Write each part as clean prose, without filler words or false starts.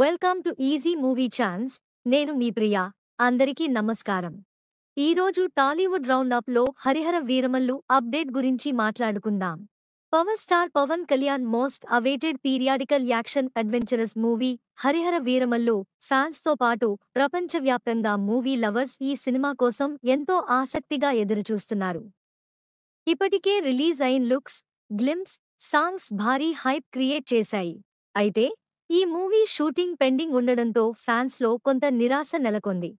Welcome to easy movie chance. నేను మీ ప్రియా. అందరికీ నమస్కారం. ఈరోజు టాలీవుడ్ రౌండప్ లో హరిహర వీరమల్లు అప్డేట్ గురించి మాట్లాడుకుందాం. Power star Pawan Kalyan most awaited periodical action adventurous movie Harihara Veeramallu fans తో పాటు ప్రపంచవ్యాప్తంగా మూవీ లవర్స్ ఈ సినిమా కోసం ఎంతో ఆసక్తిగా ఎదురుచూస్తున్నారు. ఇప్పటికే రిలీజ్ అయిన లుక్స్, గ్లిమ్స్, సాంగ్స్ భారీ హైప్ క్రియేట్ చేశాయి. అయితే ఈ మూవీ షూటింగ్ పెండింగ్ ఉండడంతో ఫ్యాన్స్ లో కొంత నిరాశ నెలకొంది.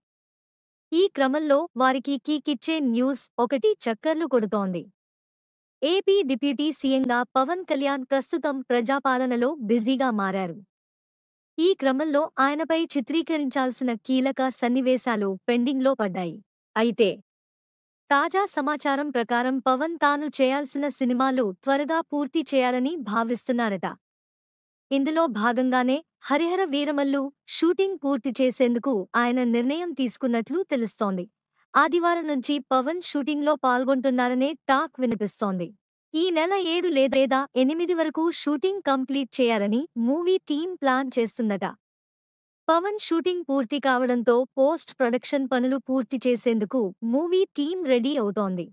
ఈ క్రమంలో వారికి కిచ్చే న్యూస్ ఒకటి చక్కర్లు కొడుతోంది. ఏపీ డిప్యూటీ సీఎంగా పవన్ కళ్యాణ్ ప్రస్తుతం ప్రజాపాలనలో బిజీగా మారారు. ఈ క్రమంలో ఆయనపై చిత్రీకరించాల్సిన కీలక సన్నివేశాలు పెండింగ్లో పడ్డాయి. అయితే తాజా సమాచారం ప్రకారం పవన్ తాను చేయాల్సిన సినిమాలు త్వరగా పూర్తి చేయాలని భావిస్తున్నారట. ఇందులో భాగంగానే హరిహర వీరమల్లు షూటింగ్ పూర్తి చేసేందుకు ఆయన నిర్ణయం తీసుకున్నట్లు తెలుస్తోంది. ఆదివారం నుంచి పవన్ షూటింగ్లో పాల్గొంటున్నారనే టాక్ వినిపిస్తోంది. ఈ నెల 7 లేదా 8 వరకు షూటింగ్ కంప్లీట్ చేయాలని మూవీ టీం ప్లాన్ చేస్తుందట. పవన్ షూటింగ్ పూర్తి కావడంతో పోస్ట్ ప్రొడక్షన్ పనులు పూర్తి చేసేందుకు మూవీ టీం రెడీ అవుతోంది.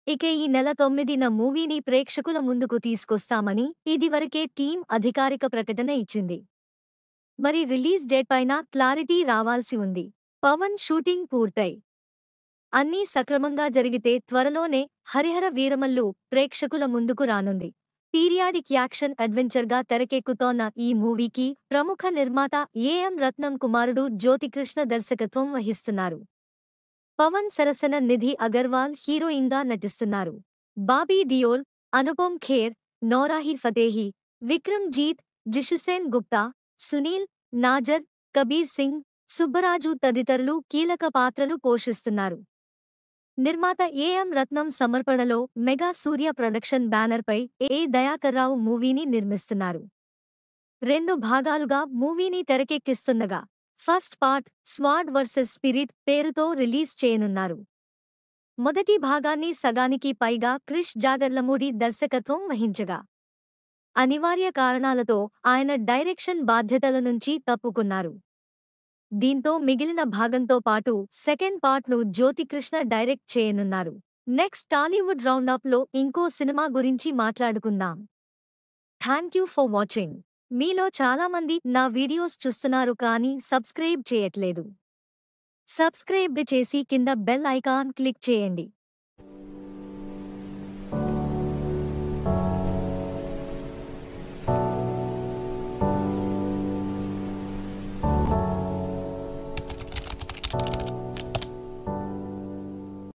ఇక ఈ నెల 9న మూవీని ప్రేక్షకుల ముందుకు తీసుకొస్తామని ఇదివరకే టీం అధికారిక ప్రకటన ఇచ్చింది. మరి రిలీజ్ డేట్ పైన క్లారిటీ రావాల్సి ఉంది. పవన్ షూటింగ్ పూర్తయి అన్నీ సక్రమంగా జరిగితే త్వరలోనే హరిహర వీరమల్లు ప్రేక్షకుల ముందుకు రానుంది. పీరియాడిక్ యాక్షన్ అడ్వెంచర్గా తెరకెక్కుతోన్న ఈ మూవీకి ప్రముఖ నిర్మాత ఏఎం రత్నం కుమారుడు జ్యోతికృష్ణ దర్శకత్వం వహిస్తున్నారు. పవన్ సరసన నిధి అగర్వాల్ హీరోయిన్గా నటిస్తున్నారు. బాబీ డియోల్, అనుపమ్ ఖేర్, నోరాహి ఫతేహి, విక్రమ్ జీత్, జిషుసేన్ గుప్తా, సునీల్, నాజర్, కబీర్ సింగ్, సుబ్బరాజు తదితరులు కీలక పాత్రలు పోషిస్తున్నారు. నిర్మాత ఏఎం రత్నం సమర్పణలో మెగా సూర్య ప్రొడక్షన్ బ్యానర్పై ఏ దయాకర్రావు మూవీని నిర్మిస్తున్నారు. 2 భాగాలుగా మూవీని తెరకెక్కిస్తుండగా first part squad versus spirit పేరుతో రిలీజ్ చేయనున్నారు. మొదటి భాగాన్ని సగానికి పైగా క్రిష్ జాగర్లమూడి దర్శకత్వం వహించగా అనివార్య కారణాలతో ఆయన డైరెక్షన్ బాధ్యతల నుంచి తప్పుకున్నారు. దీంతో మిగిలిన భాగంతో పాటు సెకండ్ పార్ట్ను జ్యోతికృష్ణ డైరెక్ట్ చేయనున్నారు. నెక్స్ట్ టాలీవుడ్ రౌండప్ లో ఇంకో సినిమా గురించి మాట్లాడుకుందాం. Thank you for watching. మీలో చాలామంది నా వీడియోస్ చూస్తున్నారు కానీ సబ్స్క్రైబ్ చేయట్లేదు. సబ్స్క్రైబ్ చేసి కింద బెల్ ఐకాన్ క్లిక్ చేయండి.